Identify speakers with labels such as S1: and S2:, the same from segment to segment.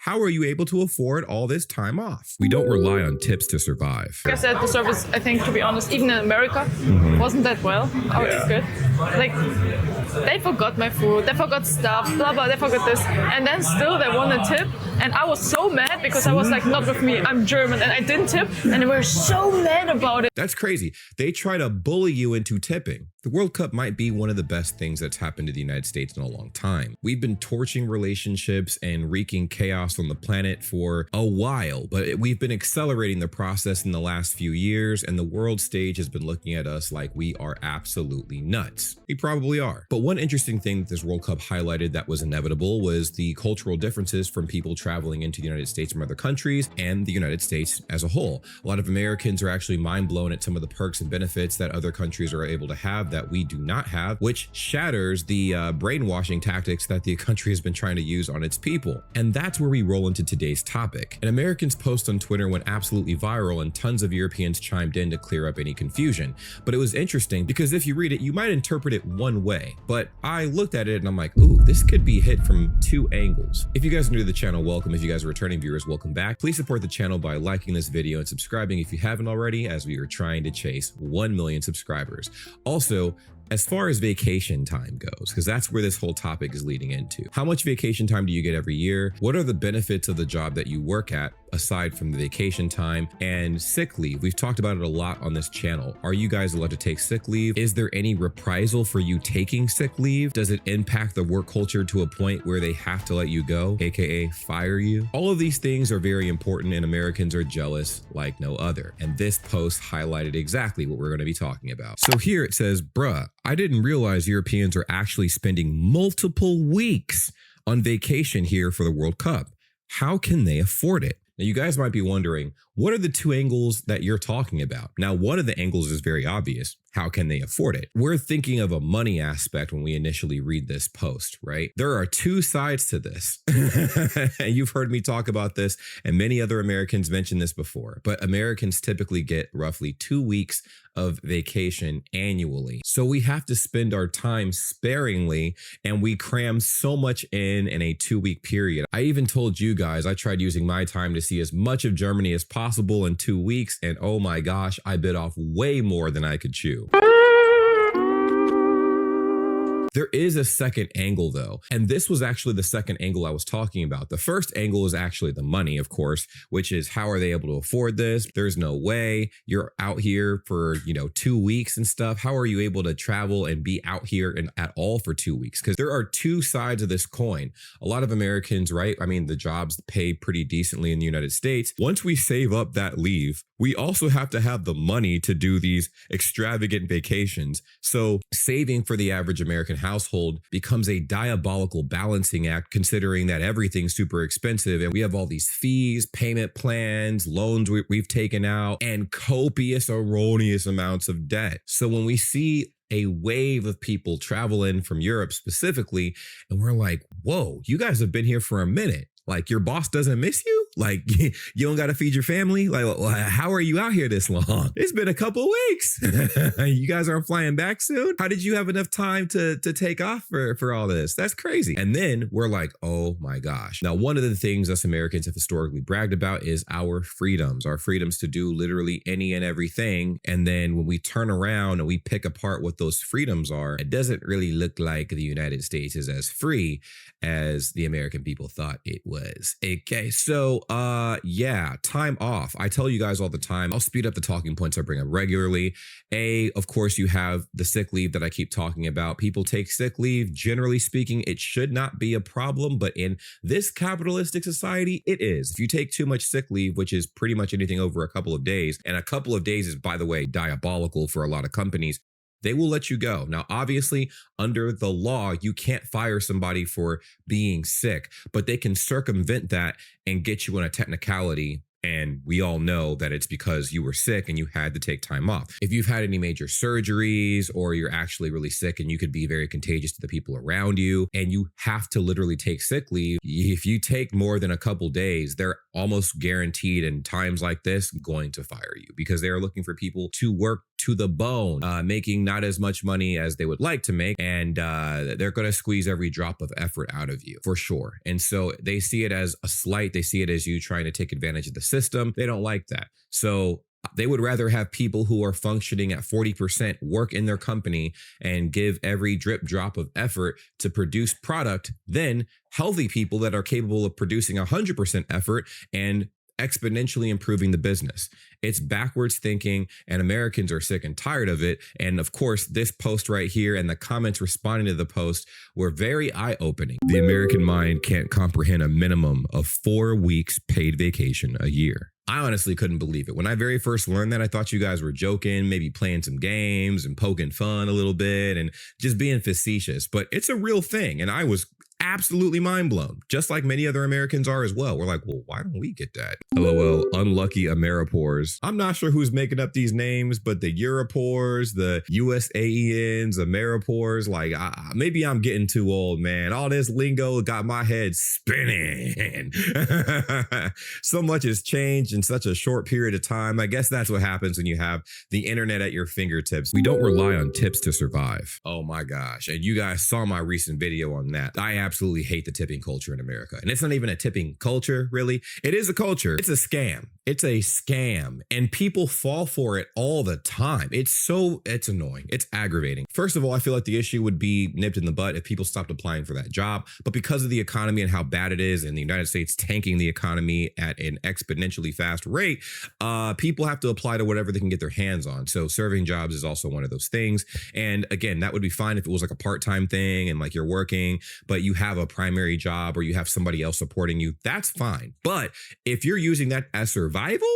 S1: How are you able to afford all this time off? We don't rely on tips to survive.
S2: Like I said, the service, I think, to be honest, even in America, wasn't that well. Oh, it's good. Like, they forgot my food, they forgot stuff, blah, blah, they forgot this. And then still they want a tip. And I was so mad because I was like, not with me, I'm German, and I didn't tip. And they were so mad about it.
S1: That's crazy. They try to bully you into tipping. The World Cup might be one of the best things that's happened to the United States in a long time. We've been torching relationships and wreaking chaos on the planet for a while, but we've been accelerating the process in the last few years, and the world stage has been looking at us like we are absolutely nuts. We probably are. But one interesting thing that this World Cup highlighted that was inevitable was the cultural differences from people traveling into the United States from other countries and the United States as a whole. A lot of Americans are actually mind blown at some of the perks and benefits that other countries are able to have that we do not have, which shatters the brainwashing tactics that the country has been trying to use on its people. And that's where we roll into today's topic. An American's post on Twitter went absolutely viral, and tons of Europeans chimed in to clear up any confusion. But it was interesting because if you read it, you might interpret it one way, but I looked at it and I'm like, ooh, this could be hit from two angles. If you guys are new to the channel, welcome. If you guys are returning viewers, welcome back. Please support the channel by liking this video and subscribing if you haven't already, as we are trying to chase 1 million subscribers. Also, as far as vacation time goes, because that's where this whole topic is leading into. How much vacation time do you get every year? What are the benefits of the job that you work at aside from the vacation time? And sick leave, we've talked about it a lot on this channel. Are you guys allowed to take sick leave? Is there any reprisal for you taking sick leave? Does it impact the work culture to a point where they have to let you go, aka fire you? All of these things are very important, and Americans are jealous like no other. And this post highlighted exactly what we're going to be talking about. So here it says, bruh, I didn't realize Europeans are actually spending multiple weeks on vacation here for the World Cup. How can they afford it? Now, you guys might be wondering, what are the two angles that you're talking about? Now, one of the angles is very obvious. How can they afford it? We're thinking of a money aspect when we initially read this post, right? There are two sides to this. And you've heard me talk about this, and many other Americans mention this before, but Americans typically get roughly 2 weeks of vacation annually. So we have to spend our time sparingly, and we cram so much in a 2-week period. I even told you guys, I tried using my time to see as much of Germany as possible in 2 weeks, and oh my gosh, I bit off way more than I could chew. There is a second angle though, and this was actually the second angle I was talking about. The first angle is actually the money, of course, which is how are they able to afford this? There's no way. You're out here for, 2 weeks and stuff. How are you able to travel and be out here and at all for 2 weeks? Because there are two sides of this coin. A lot of Americans, right? I mean, the jobs pay pretty decently in the United States. Once we save up that leave, we also have to have the money to do these extravagant vacations. So saving for the average American household becomes a diabolical balancing act, considering that everything's super expensive and we have all these fees, payment plans, loans we've taken out, and copious, erroneous amounts of debt. So when we see a wave of people travel in from Europe specifically, and we're like, whoa, you guys have been here for a minute. Like, your boss doesn't miss you? Like, you don't got to feed your family? Like, how are you out here this long? It's been a couple weeks. You guys aren't flying back soon? How did you have enough time to take off for all this? That's crazy. And then we're like, oh my gosh. Now, one of the things us Americans have historically bragged about is our freedoms to do literally any and everything. And then when we turn around and we pick apart what those freedoms are, it doesn't really look like the United States is as free as the American people thought it was. Okay, so yeah, time off. I tell you guys all the time, I'll speed up the talking points I bring up regularly. Of course, you have the sick leave that I keep talking about. People take sick leave. Generally speaking, it should not be a problem, but in this capitalistic society, it is. If you take too much sick leave, which is pretty much anything over a couple of days, and a couple of days is, by the way, diabolical for a lot of companies, they will let you go. Now, obviously, under the law, you can't fire somebody for being sick, but they can circumvent that and get you on a technicality. And we all know that it's because you were sick and you had to take time off. If you've had any major surgeries or you're actually really sick and you could be very contagious to the people around you and you have to literally take sick leave, if you take more than a couple days, they're almost guaranteed in times like this going to fire you because they are looking for people to work to the bone, making not as much money as they would like to make. And they're going to squeeze every drop of effort out of you for sure. And so they see it as a slight. They see it as you trying to take advantage of the system. They don't like that. So they would rather have people who are functioning at 40% work in their company and give every drip drop of effort to produce product than healthy people that are capable of producing 100% effort and exponentially improving the business. It's backwards thinking, and Americans are sick and tired of it. And of course, this post right here and the comments responding to the post were very eye-opening. The American mind can't comprehend a minimum of 4 weeks paid vacation a year. I honestly couldn't believe it. When I very first learned that, I thought you guys were joking, maybe playing some games and poking fun a little bit and just being facetious. But it's a real thing. And I was absolutely mind blown, just like many other Americans are as well. We're like, well, why don't we get that? LOL, unlucky Ameripores. I'm not sure who's making up these names, but the Europores, the USAENs, Ameripores, like maybe I'm getting too old, man. All this lingo got my head spinning. So much has changed in such a short period of time. I guess that's what happens when you have the internet at your fingertips. We don't rely on tips to survive. Oh my gosh. And you guys saw my recent video on that. I absolutely hate the tipping culture in America. And it's not even a tipping culture, really. It is a culture. It's a scam. It's a scam. And people fall for it all the time. It's annoying. It's aggravating. First of all, I feel like the issue would be nipped in the butt if people stopped applying for that job. But because of the economy and how bad it is, and the United States tanking the economy at an exponentially fast rate, people have to apply to whatever they can get their hands on. So serving jobs is also one of those things. And again, that would be fine if it was like a part-time thing and like you're working, but you have a primary job or you have somebody else supporting you. That's fine. But if you're using that as survival,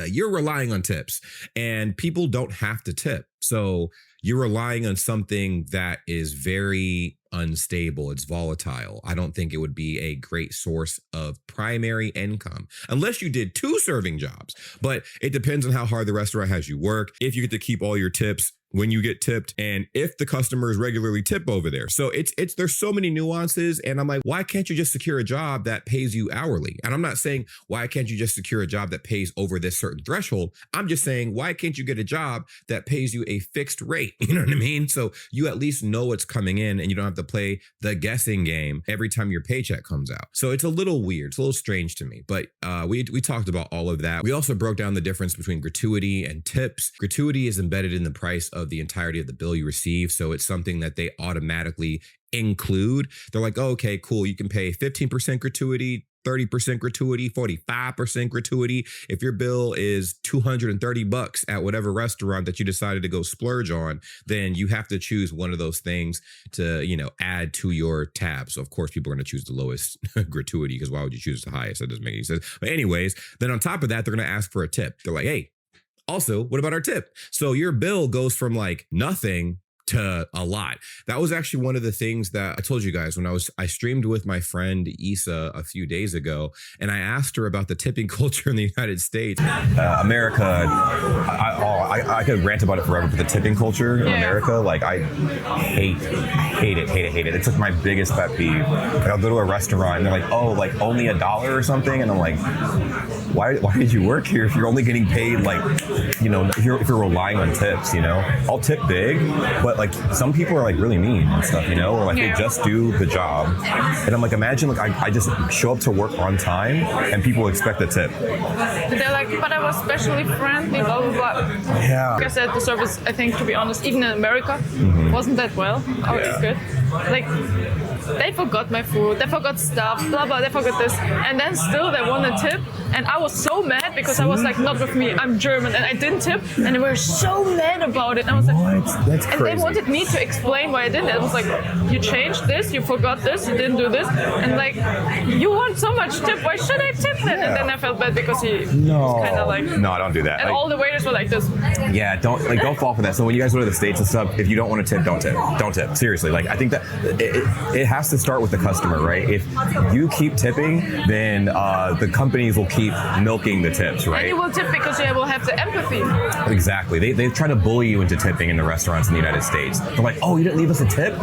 S1: you're relying on tips, and people don't have to tip. So you're relying on something that is very unstable. It's volatile. I don't think it would be a great source of primary income unless you did 2 serving jobs. But it depends on how hard the restaurant has you work, if you get to keep all your tips when you get tipped, and if the customers regularly tip over there. So there's so many nuances, and I'm like, why can't you just secure a job that pays you hourly? And I'm not saying why can't you just secure a job that pays over this certain threshold. I'm just saying, why can't you get a job that pays you a fixed rate? You know what I mean? So you at least know what's coming in and you don't have to play the guessing game every time your paycheck comes out. So it's a little weird. It's a little strange to me, but we talked about all of that. We also broke down the difference between gratuity and tips. Gratuity is embedded in the price of the entirety of the bill you receive. So it's something that they automatically include. They're like, oh, okay, cool. You can pay 15% gratuity, 30% gratuity, 45% gratuity. If your bill is $230 at whatever restaurant that you decided to go splurge on, then you have to choose one of those things to, add to your tab. So of course, people are going to choose the lowest gratuity, because why would you choose the highest? That doesn't make any sense. But anyways, then on top of that, they're going to ask for a tip. They're like, hey, also, what about our tip? So your bill goes from like nothing to a lot. That was actually one of the things that I told you guys when I streamed with my friend Issa a few days ago, and I asked her about the tipping culture in the United States. America, I could rant about it forever, but the tipping culture in America, like I hate it. It's like my biggest pet peeve. Like I'll go to a restaurant and they're like, oh, like only $1 or something, and I'm like, why did you work here if you're only getting paid like, if you're relying on tips, I'll tip big, but like some people are like really mean and stuff, or like they just do the job. And I'm like, imagine like I just show up to work on time and people expect a tip.
S2: They're like, but I was specially friendly, blah, blah, blah.
S1: Yeah.
S2: Like I said, the service, I think, to be honest, even in America, wasn't that well. It's good. Like, they forgot my food, they forgot stuff, blah, blah, they forgot this. And then still they want a tip. And I was so mad because I was like, not with me, I'm German, and I didn't tip. And they were so mad about it. And I was like,
S1: what? That's crazy.
S2: And they wanted me to explain why I didn't. I was like, you changed this, you forgot this, you didn't do this. And like, you want so much tip, why should I tip then? And then I felt bad because he was kind of like...
S1: No, don't do that.
S2: And all the waiters were like this.
S1: Yeah, don't fall for that. So when you guys go to the States and stuff, if you don't want to tip, don't tip. Don't tip. Seriously. Like, I think that it
S3: has to start with the customer, right? If you keep tipping, then the companies will keep milking the tips, right?
S2: And you will tip because you will have the empathy.
S3: Exactly. They try to bully you into tipping in the restaurants in the United States. They're like, oh, you didn't leave us a tip?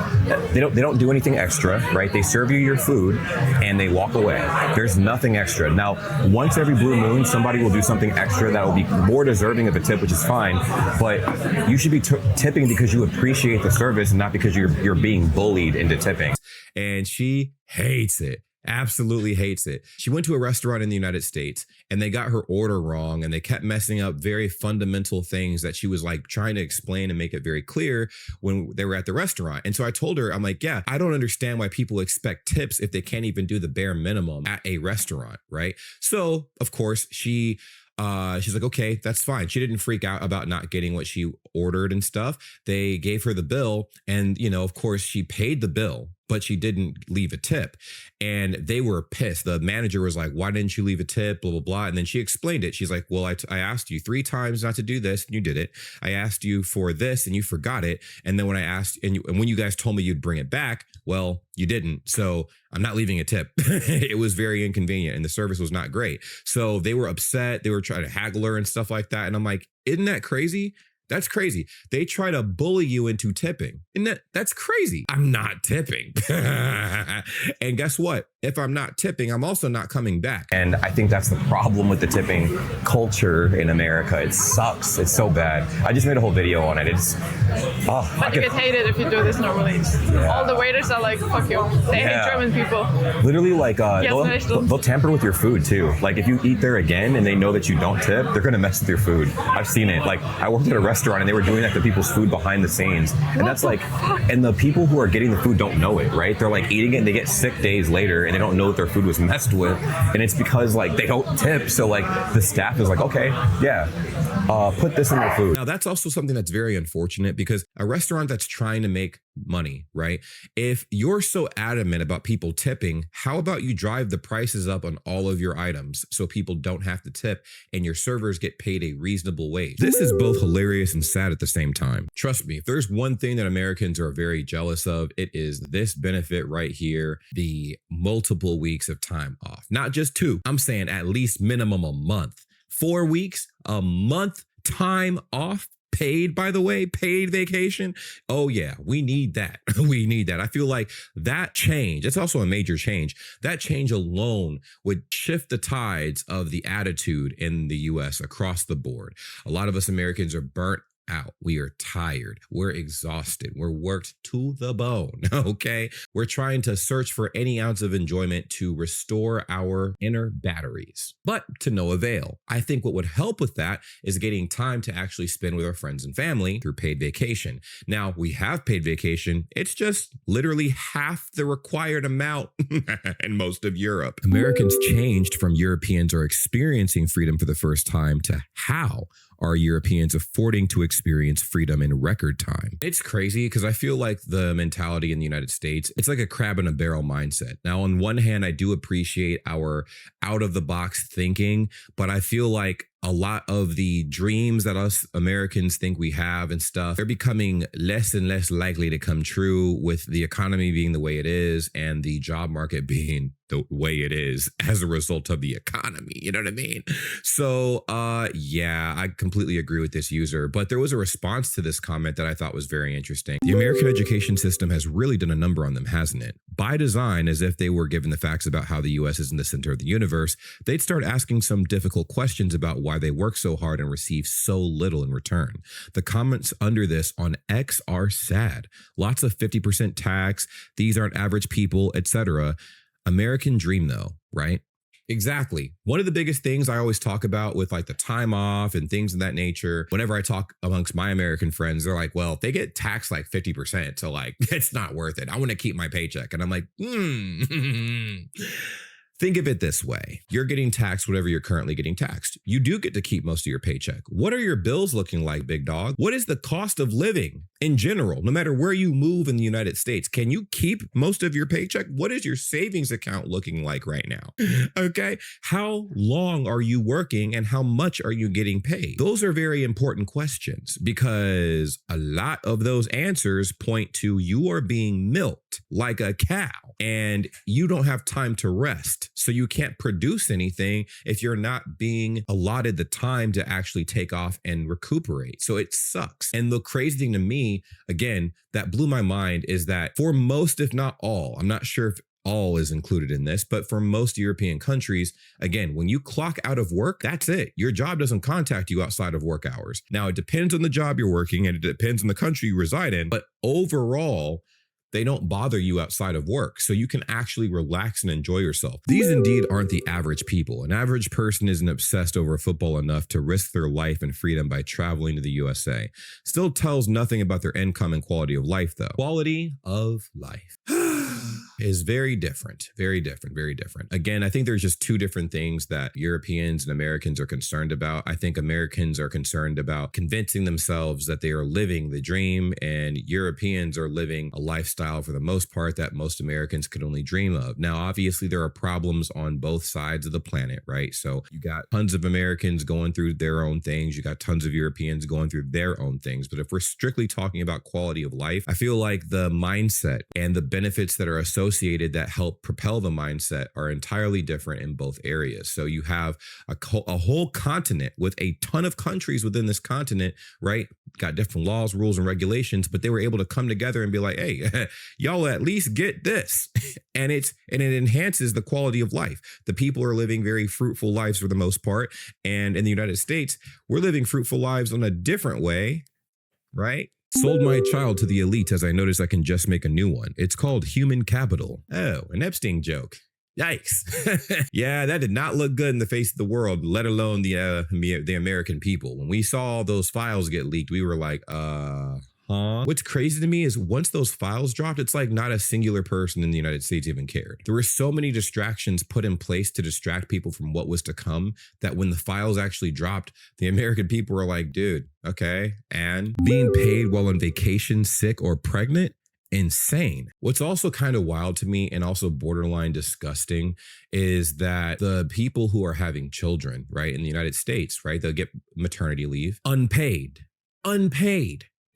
S3: They don't do anything extra, right? They serve you your food and they walk away. There's nothing extra. Now, once every blue moon, somebody will do something extra that will be more deserving of a tip, which is fine. But you should be tipping because you appreciate the service and not because you're being bullied into tipping.
S1: And she hates it. Absolutely hates it. She went to a restaurant in the United States and they got her order wrong and they kept messing up very fundamental things that she was like trying to explain and make it very clear when they were at the restaurant. And so I told her, I'm like, yeah, I don't understand why people expect tips if they can't even do the bare minimum at a restaurant, right? So of course she's like, okay, that's fine. She didn't freak out about not getting what she ordered and stuff. They gave her the bill and, of course she paid the bill, but she didn't leave a tip. And they were pissed. The manager was like, why didn't you leave a tip? Blah, blah, blah. And then she explained it. She's like, well, I asked you 3 times not to do this and you did it. I asked you for this and you forgot it. And then when I asked, and when you guys told me you'd bring it back, well, you didn't. So I'm not leaving a tip. It was very inconvenient and the service was not great. So they were upset. They were trying to haggle her and stuff like that. And I'm like, isn't that crazy? That's crazy. They try to bully you into tipping. And that's crazy. I'm not tipping. And guess what? If I'm not tipping, I'm also not coming back.
S3: And I think that's the problem with the tipping culture in America. It sucks. It's so bad. I just made a whole video on it.
S2: But you get hated if you do this normally. Yeah. All the waiters are like, fuck you. They hate German people.
S3: Literally, like, they'll tamper with your food too. Like, if you eat there again and they know that you don't tip, they're gonna mess with your food. I've seen it. Like, I worked at a restaurant and they were doing that to people's food behind the scenes. And that's like, and the people who are getting the food don't know it, right? They're like eating it and they get sick days later and they don't know that their food was messed with. And it's because like they don't tip. So like the staff is like, okay, yeah, put this in their food.
S1: Now that's also something that's very unfortunate because a restaurant that's trying to make money, right? If you're so adamant about people tipping, how about you drive the prices up on all of your items so people don't have to tip and your servers get paid a reasonable wage? This is both hilarious and sad at the same time. Trust me, if there's one thing that Americans are very jealous of, it is this benefit right here, the multiple weeks of time off. Not just 2, I'm saying at least minimum a month. 4 weeks, a month time off. Paid, by the way, paid vacation. Oh yeah, we need that. We need that. I feel like that change, it's also a major change. That change alone would shift the tides of the attitude in the US across the board. A lot of us Americans are burnt out. We are tired. We're exhausted. We're worked to the bone. Okay. We're trying to search for any ounce of enjoyment to restore our inner batteries, but to no avail. I think what would help with that is getting time to actually spend with our friends and family through paid vacation. Now we have paid vacation. It's just literally half the required amount in most of Europe. Americans changed from Europeans are experiencing freedom for the first time to how are Europeans affording to experience freedom in record time. It's crazy because I feel like the mentality in the United States, it's like a crab in a barrel mindset. Now, on one hand, I do appreciate our out of the box thinking, but I feel like a lot of the dreams that us Americans think we have and stuff, they're becoming less and less likely to come true with the economy being the way it is and the job market being the way it is as a result of the economy. You know what I mean? So, yeah, I completely agree with this user, but there was a response to this comment that I thought was very interesting. The American education system has really done a number on them, hasn't it? By design, as if they were given the facts about how the US is in the center of the universe, they'd start asking some difficult questions about why they work so hard and receive so little in return. The comments under this on X are sad. Lots of 50% tax, these aren't average people, etc. American dream though, right? Exactly. One of the biggest things I always talk about with like the time off and things of that nature, whenever I talk amongst my American friends, they're like, well, they get taxed like 50%. So like, it's not worth it. I want to keep my paycheck. And I'm like, Think of it this way. You're getting taxed whatever you're currently getting taxed. You do get to keep most of your paycheck. What are your bills looking like, big dog? What is the cost of living in general, no matter where you move in the United States, can you keep most of your paycheck? What is your savings account looking like right now? Okay. How long are you working and how much are you getting paid? Those are very important questions because a lot of those answers point to you are being milked like a cow and you don't have time to rest. So you can't produce anything if you're not being allotted the time to actually take off and recuperate. So it sucks. And the crazy thing to me, again, that blew my mind is that for most, if not all, I'm not sure if all is included in this, but for most European countries, again, when you clock out of work, that's it. Your job doesn't contact you outside of work hours. Now, it depends on the job you're working and it depends on the country you reside in, but overall, they don't bother you outside of work, so you can actually relax and enjoy yourself. These indeed aren't the average people. An average person isn't obsessed over football enough to risk their life and freedom by traveling to the USA. Still tells nothing about their income and quality of life, though. Quality of life is very different, very different, very different. Again, I think there's just two different things that Europeans and Americans are concerned about. I think Americans are concerned about convincing themselves that they are living the dream, and Europeans are living a lifestyle for the most part that most Americans could only dream of. Now, obviously, there are problems on both sides of the planet, right? So you got tons of Americans going through their own things. You got tons of Europeans going through their own things. But if we're strictly talking about quality of life, I feel like the mindset and the benefits that are associated that help propel the mindset are entirely different in both areas. So you have a whole continent with a ton of countries within this continent, right? Got different laws, rules, and regulations, but they were able to come together and be like, hey, y'all at least get this. And it enhances the quality of life. The people are living very fruitful lives for the most part. And in the United States, we're living fruitful lives in a different way, right? Sold my child to the elite as I noticed I can just make a new one. It's called human capital. Oh, an Epstein joke. Yikes. Yeah, that did not look good in the face of the world, let alone the American people. When we saw those files get leaked, we were like, What's crazy to me is once those files dropped, it's like not a singular person in the United States even cared. There were so many distractions put in place to distract people from what was to come that when the files actually dropped, the American people were like, dude, okay. And being paid while on vacation, sick, or pregnant, insane. What's also kind of wild to me and also borderline disgusting is that the people who are having children, right, in the United States, right, they'll get maternity leave, unpaid.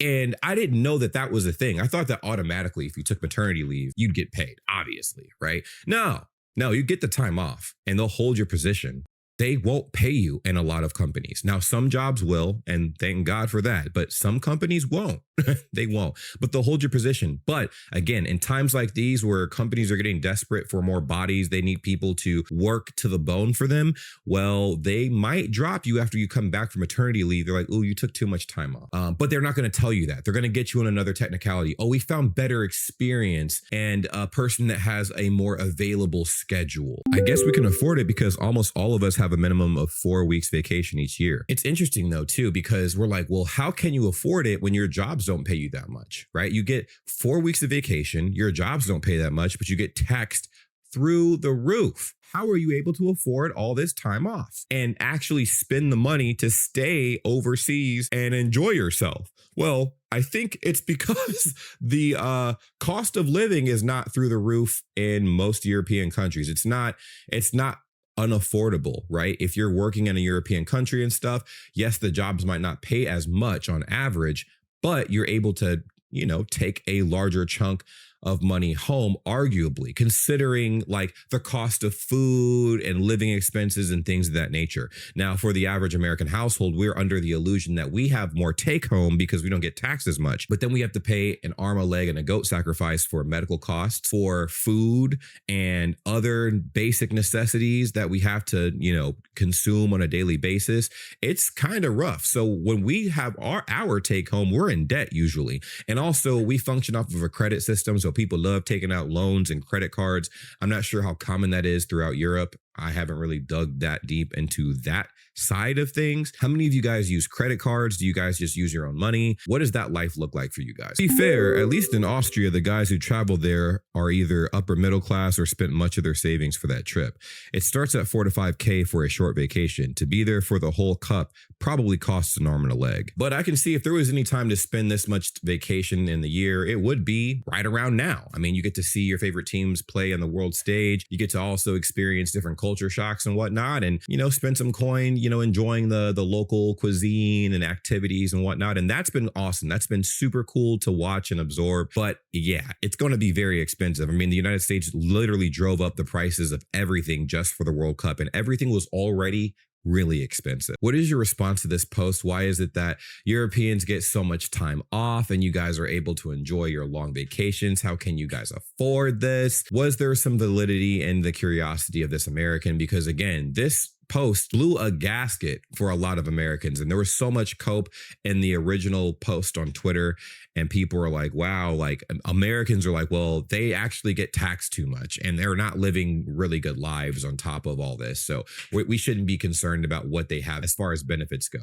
S1: And I didn't know that that was a thing. I thought that automatically, if you took maternity leave, you'd get paid, obviously, right? No, you get the time off and they'll hold your position. They won't pay you in a lot of companies. Now, some jobs will, and thank God for that, but some companies won't. They won't, but they'll hold your position. But again, in times like these where companies are getting desperate for more bodies, they need people to work to the bone for them. Well, they might drop you after you come back from maternity leave. They're like, oh, you took too much time off. But they're not going to tell you that. They're going to get you on another technicality. Oh, we found better experience and a person that has a more available schedule. I guess we can afford it because almost all of us have a minimum of 4 weeks vacation each year. It's interesting though, too, because we're like, well, how can you afford it when your jobs don't pay you that much, right? You get 4 weeks of vacation, your jobs don't pay that much, but you get taxed through the roof. How are you able to afford all this time off and actually spend the money to stay overseas and enjoy yourself? Well, I think it's because the cost of living is not through the roof in most European countries. It's not unaffordable, right? If you're working in a European country and stuff, yes, the jobs might not pay as much on average, but you're able to, take a larger chunk of money home, arguably, considering like the cost of food and living expenses and things of that nature. Now, for the average American household, we're under the illusion that we have more take home because we don't get taxed as much, but then we have to pay an arm, a leg, and a goat sacrifice for medical costs, for food and other basic necessities that we have to, consume on a daily basis. It's kind of rough. So when we have our take home, we're in debt usually. And also we function off of a credit system. So people love taking out loans and credit cards. I'm not sure how common that is throughout Europe. I haven't really dug that deep into that side of things. How many of you guys use credit cards? Do you guys just use your own money? What does that life look like for you guys? To be fair, at least in Austria, the guys who travel there are either upper middle class or spent much of their savings for that trip. It starts at 4 to 5K for a short vacation. To be there for the whole cup probably costs an arm and a leg. But I can see if there was any time to spend this much vacation in the year, it would be right around now. I mean, you get to see your favorite teams play on the world stage. You get to also experience different culture shocks and whatnot, and, you know, spend some coin, you know, enjoying the local cuisine and activities and whatnot. And that's been awesome. That's been super cool to watch and absorb. But yeah, it's going to be very expensive. I mean, the United States literally drove up the prices of everything just for the World Cup, and everything was already really expensive. What is your response to this post? Why is it that Europeans get so much time off and you guys are able to enjoy your long vacations? How can you guys afford this? Was there some validity in the curiosity of this American? Because again, this post blew a gasket for a lot of Americans, and there was so much cope in the original post on Twitter, and people were like, wow, like Americans are like, well, they actually get taxed too much and they're not living really good lives on top of all this, so we shouldn't be concerned about what they have as far as benefits go.